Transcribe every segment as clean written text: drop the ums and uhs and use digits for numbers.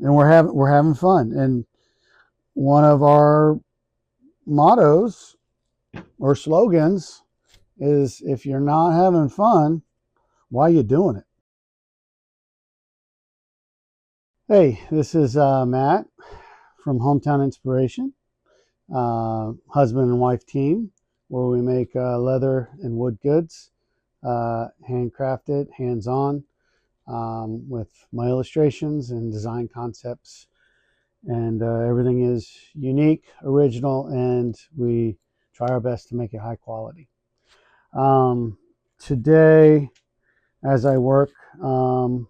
and we're having fun. And one of our mottos or slogans is, if you're not having fun, why are you doing it? Hey, this is Matt from Hometown Inspiration, husband and wife team, where we make leather and wood goods, handcrafted, hands-on, with my illustrations and design concepts. And everything is unique, original, and we try our best to make it high quality. Today, as I work on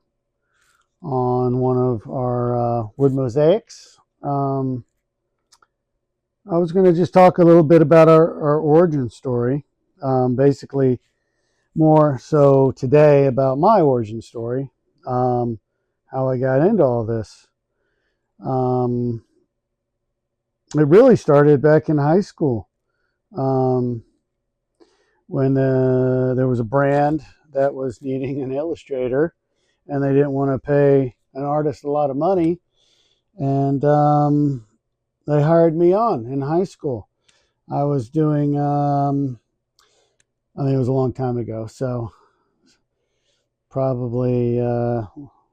one of our wood mosaics, I was going to just talk a little bit about our origin story. Basically, more so today about my origin story, how I got into all this. It really started back in high school, when there was a brand that was needing an illustrator, and they didn't want to pay an artist a lot of money, and they hired me on in high school. I was doing, I think it was a long time ago, so probably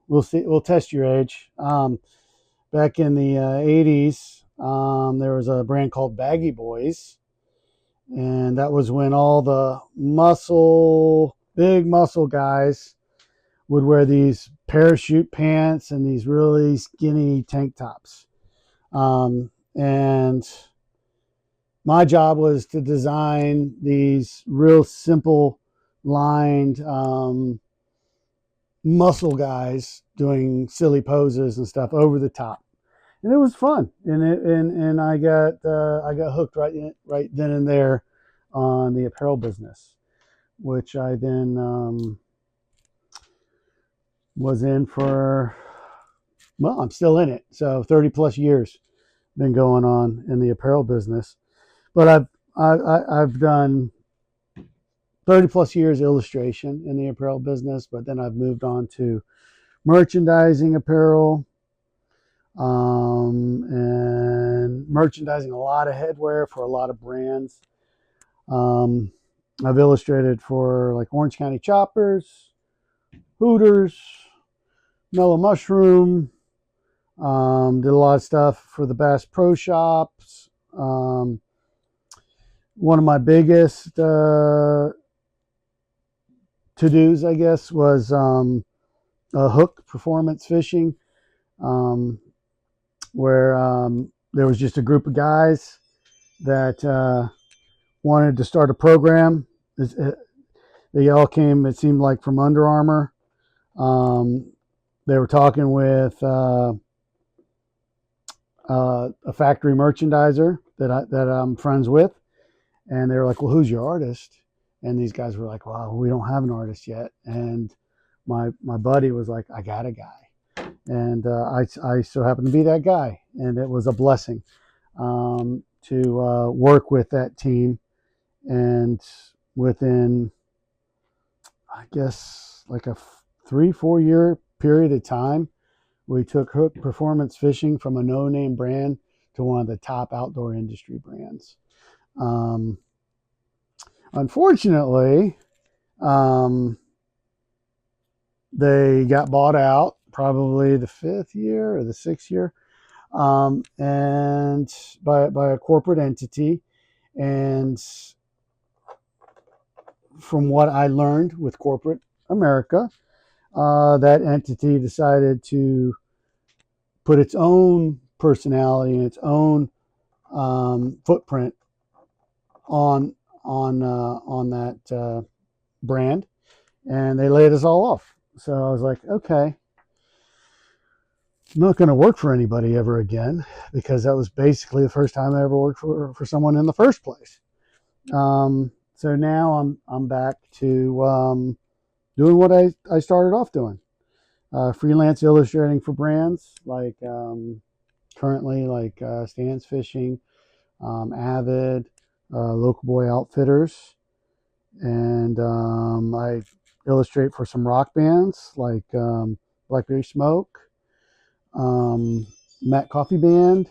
we'll see. We'll test your age. Back in the 80s, there was a brand called Baggy Boys, and that was when all the big muscle guys would wear these parachute pants and these really skinny tank tops. And my job was to design these real simple lined muscle guys doing silly poses and stuff over the top, and it was fun. And I got hooked right then and there on the apparel business, which I then was in for, well, I'm still in it. So 30 plus years been going on in the apparel business. But I've done 30 plus years illustration in the apparel business, but then I've moved on to merchandising apparel, and merchandising a lot of headwear for a lot of brands. I've illustrated for like Orange County Choppers, Hooters, Mellow Mushroom. Did a lot of stuff for the Bass Pro Shops. One of my biggest to-dos, I guess, was hook performance fishing, where there was just a group of guys that wanted to start a program. They all came, it seemed like, from Under Armour. They were talking with a factory merchandiser that I'm friends with, and they were like, "Well, who's your artist?" And these guys were like, "Well, we don't have an artist yet." And my buddy was like, "I got a guy," and I so happened to be that guy, and it was a blessing to work with that team. And within, I guess, like a 3-4 year period of time, we took hook performance fishing from a no-name brand to one of the top outdoor industry brands. Unfortunately, they got bought out probably the 5th year or the 6th year, and by a corporate entity. And from what I learned with corporate America, that entity decided to put its own personality and its own footprint on that brand, and they laid us all off. So I was like, okay, I'm not going to work for anybody ever again, because that was basically the first time I ever worked for someone in the first place. So now I'm back to doing what I started off doing, freelance illustrating for brands like currently like Stan's Fishing, Avid, Local Boy Outfitters, and I illustrate for some rock bands like Blackberry Smoke, Matt Coffee Band.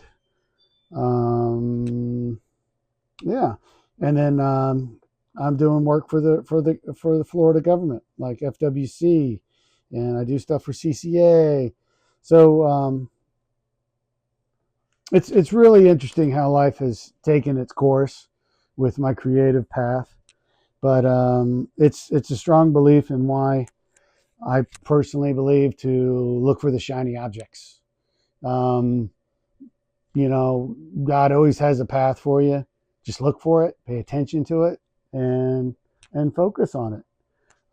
Um, yeah, and then I'm doing work for the Florida government, like FWC, and I do stuff for CCA. So it's really interesting how life has taken its course with my creative path. But it's a strong belief in why I personally believe to look for the shiny objects. Um, God always has a path for you. Just look for it, pay attention to it, and focus on it.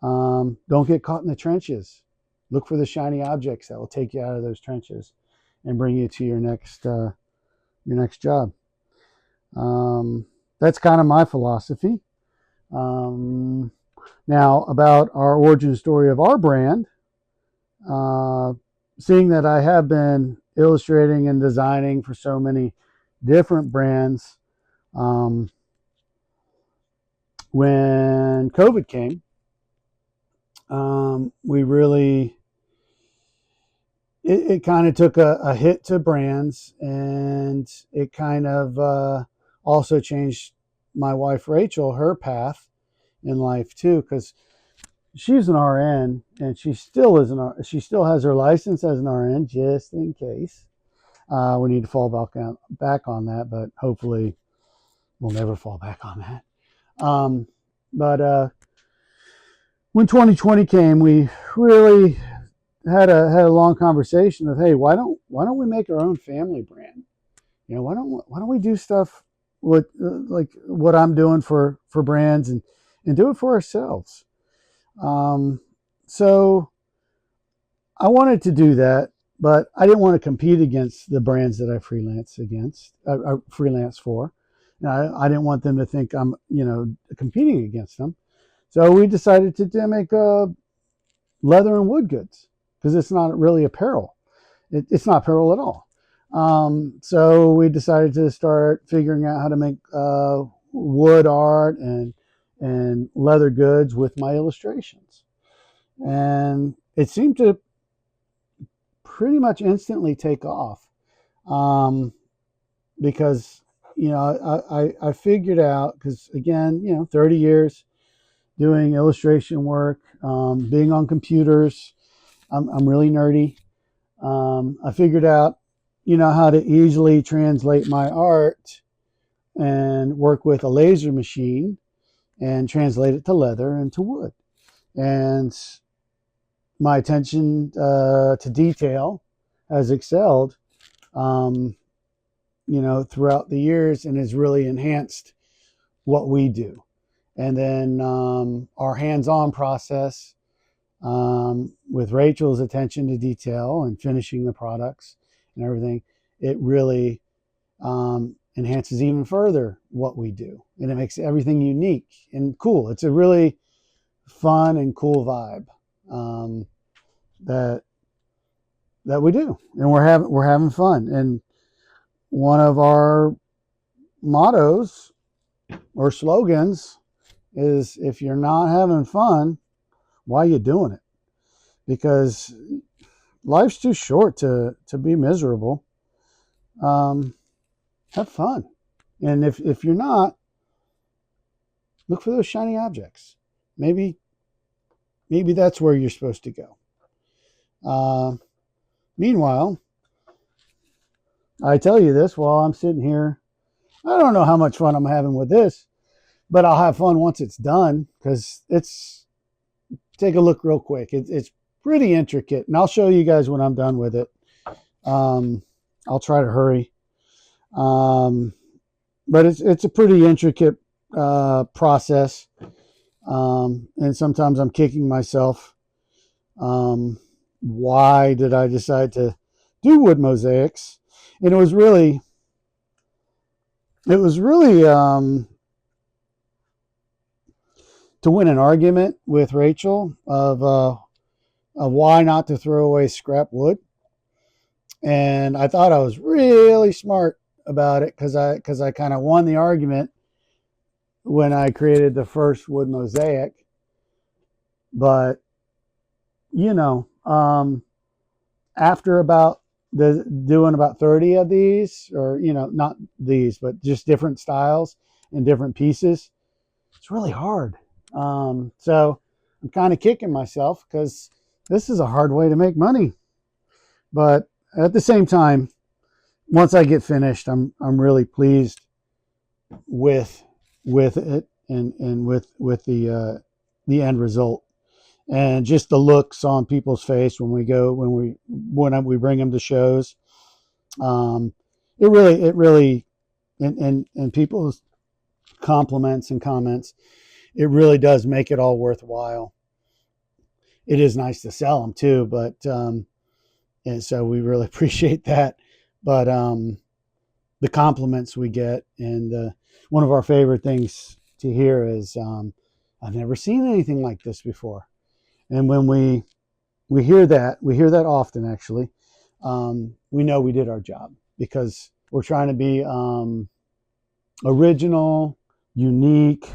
Don't get caught in the trenches. Look for the shiny objects that will take you out of those trenches and bring you to your next job. That's kind of my philosophy. Um, Now, about our origin story of our brand, uh, seeing that I have been illustrating and designing for so many different brands, um, when COVID came, we really, it kind of took a hit to brands, and it kind of also changed my wife Rachel, her path in life too, because she's an RN, and she still has her license as an RN, just in case we need to fall back on that, but hopefully we'll never fall back on that. But when 2020 came, we really had a long conversation of, hey, why don't we make our own family brand? Why don't we do stuff with like what I'm doing for brands, and do it for ourselves. So I wanted to do that, but I didn't want to compete against the brands that I freelance for. I didn't want them to think I'm, competing against them. So we decided to make leather and wood goods, because it's not really apparel. It's not apparel at all. So we decided to start figuring out how to make wood art and leather goods with my illustrations. And it seemed to pretty much instantly take off, because I figured out, because again, 30 years doing illustration work, being on computers, I'm really nerdy. I figured out how to easily translate my art and work with a laser machine and translate it to leather and to wood. And my attention to detail has excelled, um, throughout the years, and has really enhanced what we do. And then our hands-on process, with Rachel's attention to detail and finishing the products and everything, it really enhances even further what we do, and it makes everything unique and cool. It's a really fun and cool vibe, that we do, and we're having fun. And one of our mottos or slogans is, if you're not having fun, why are you doing it? Because life's too short to be miserable. Have fun. And if you're not, look for those shiny objects. Maybe that's where you're supposed to go. Meanwhile, I tell you this while I'm sitting here. I don't know how much fun I'm having with this, but I'll have fun once it's done, because take a look real quick. It's pretty intricate, and I'll show you guys when I'm done with it. I'll try to hurry. But it's a pretty intricate process. And sometimes I'm kicking myself. Why did I decide to do wood mosaics? And it was really to win an argument with Rachel of why not to throw away scrap wood. And I thought I was really smart about it, because I kind of won the argument when I created the first wood mosaic. But after about doing about 30 of these, or not these, but just different styles and different pieces. It's really hard. So I'm kind of kicking myself because this is a hard way to make money. But at the same time, once I get finished, I'm really pleased with it, and with the end result, and just the looks on people's face when we bring them to shows. Um, it really and people's compliments and comments, it really does make it all worthwhile. It is nice to sell them too, but and so we really appreciate that. But the compliments we get, and one of our favorite things to hear is, I've never seen anything like this before. And when we hear that often, actually, we know we did our job, because we're trying to be original, unique,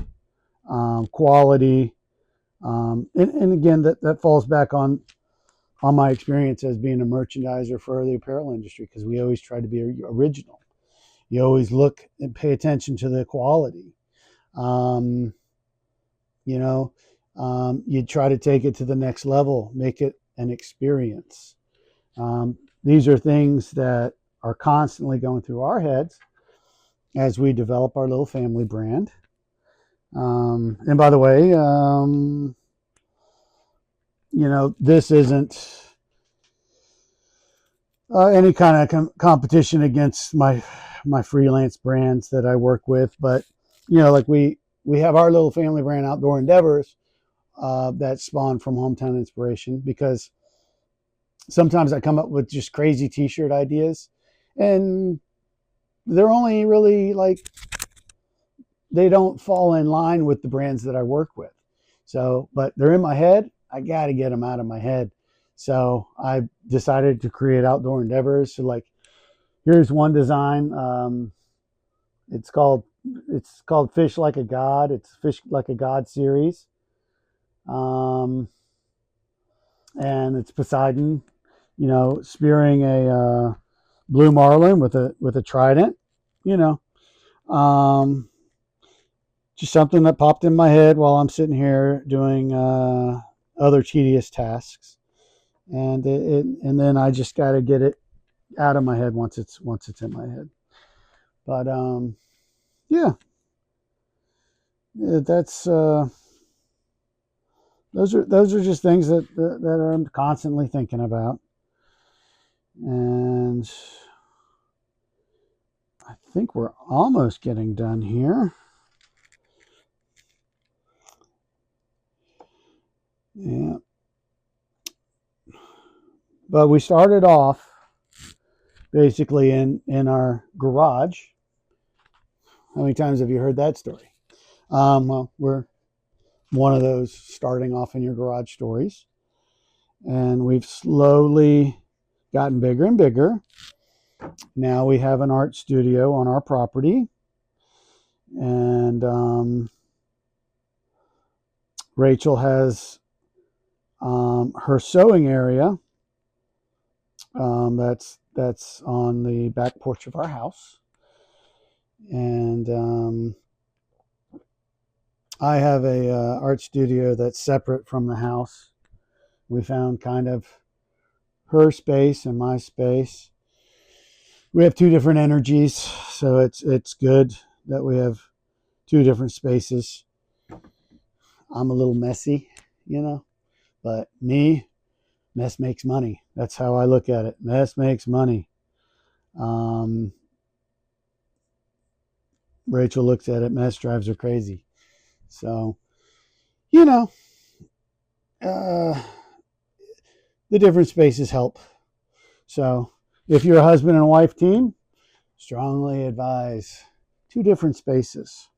quality, and again, that falls back on my experience as being a merchandiser for the apparel industry, because we always try to be original. You always look and pay attention to the quality. Um, you know, you try to take it to the next level, make it an experience. These are things that are constantly going through our heads as we develop our little family brand. And by the way, this isn't any kind of competition against my freelance brands that I work with, but like we have our little family brand, Outdoor Endeavors, that spawned from Hometown Inspiration, because sometimes I come up with just crazy t-shirt ideas, and they're only really like, they don't fall in line with the brands that I work with. So, but they're in my head. I got to get them out of my head. So I decided to create Outdoor Endeavors. So, like, here's one design. It's called Fish Like a God. It's Fish Like a God series. And it's Poseidon, spearing a blue marlin with a trident. You know, um, just something that popped in my head while I'm sitting here doing other tedious tasks, and then I just got to get it out of my head once it's in my head. But yeah, that's those are just things that I'm constantly thinking about, and I think we're almost getting done here. Yeah. But we started off basically in our garage. How many times have you heard that story? Well, we're one of those starting off in your garage stories. And we've slowly gotten bigger and bigger. Now we have an art studio on our property. And Rachel has her sewing area. That's on the back porch of our house. And I have a art studio that's separate from the house. We found kind of her space and my space. We have two different energies, so it's good that we have two different spaces. I'm a little messy, but mess makes money. That's how I look at it. Mess makes money. Rachel looks at it, mess drives her crazy. So, uh, the different spaces help. So, if you're a husband and wife team, strongly advise two different spaces.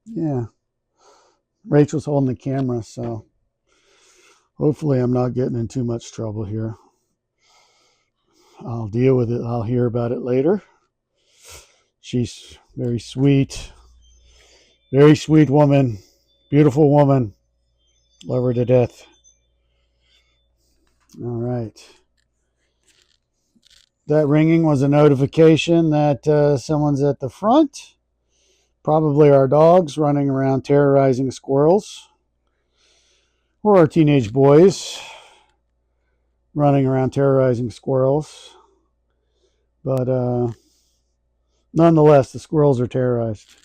Yeah. Rachel's holding the camera, so hopefully I'm not getting in too much trouble here. I'll deal with it. I'll hear about it later. She's very sweet woman, beautiful woman. Love her to death. All right. That ringing was a notification that someone's at the front. Probably our dogs running around terrorizing squirrels. Or our teenage boys running around terrorizing squirrels. But nonetheless, the squirrels are terrorized.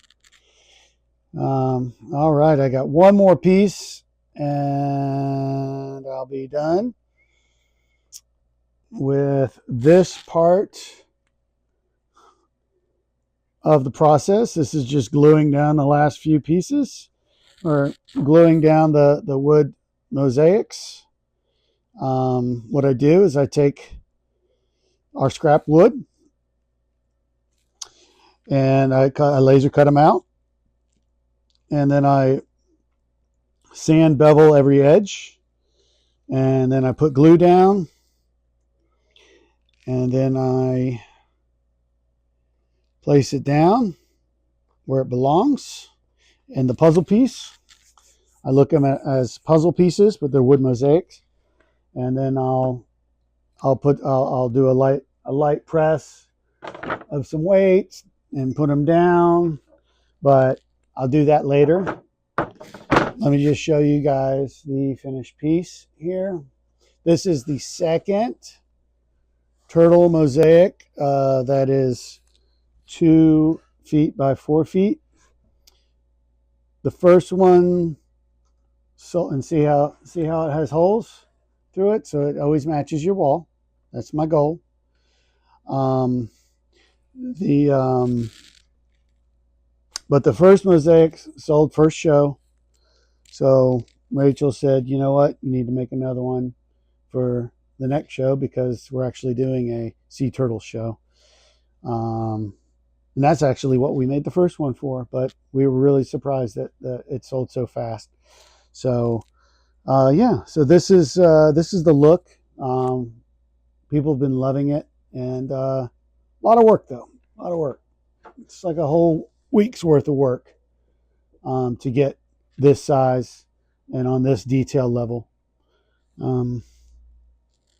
All right, I got one more piece and I'll be done with this part of the process. This is just gluing down the last few pieces, or gluing down the wood mosaics. What I do is I take our scrap wood and I laser cut them out, and then I sand bevel every edge, and then I put glue down, and then I place it down where it belongs in the puzzle piece. I look at them as puzzle pieces, but they're wood mosaics, and then I'll do a light press of some weights and put them down, but I'll do that later. Let me just show you guys the finished piece here. This is the second turtle mosaic that is 2 feet by 4 feet. The first one, so, and see how it has holes through it, so it always matches your wall. That's my goal. But the first mosaic sold first show, so Rachel said, you know what, you need to make another one for the next show because we're actually doing a sea turtle show. And that's actually what we made the first one for, but we were really surprised that it sold so fast. So yeah, so this is the look. People have been loving it, and a lot of work though, a lot of work. It's like a whole week's worth of work to get this size and on this detail level.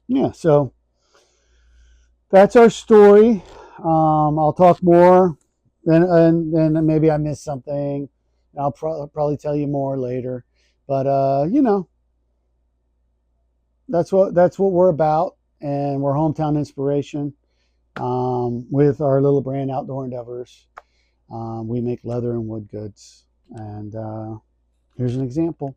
Yeah, so that's our story. I'll talk more, and maybe I missed something. I'll probably tell you more later. But you know, that's what we're about, and we're hometown inspiration with our little brand Outdoor Endeavors. We make leather and wood goods, and here's an example.